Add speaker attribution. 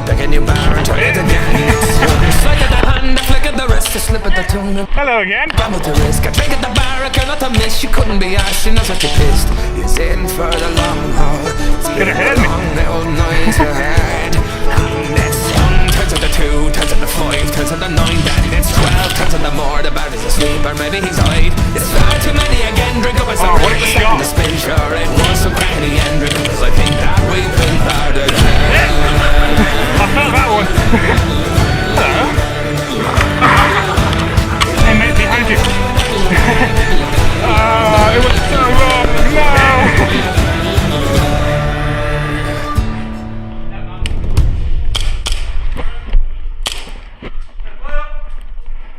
Speaker 1: Pick a new bar and try it again. Slide at the hand, a flick at the wrist, a slip at the tongue.
Speaker 2: Hello again.
Speaker 1: Gamble to risk, a drink at the bar, a girl not to miss. She couldn't be asked, she knows what you pissed. He's in for the long haul. It's been a long little night ahead. And it's 1 turns into 2, turns into 5, turns into 9, then it's 12, turns into more. The bar is asleep, or maybe he's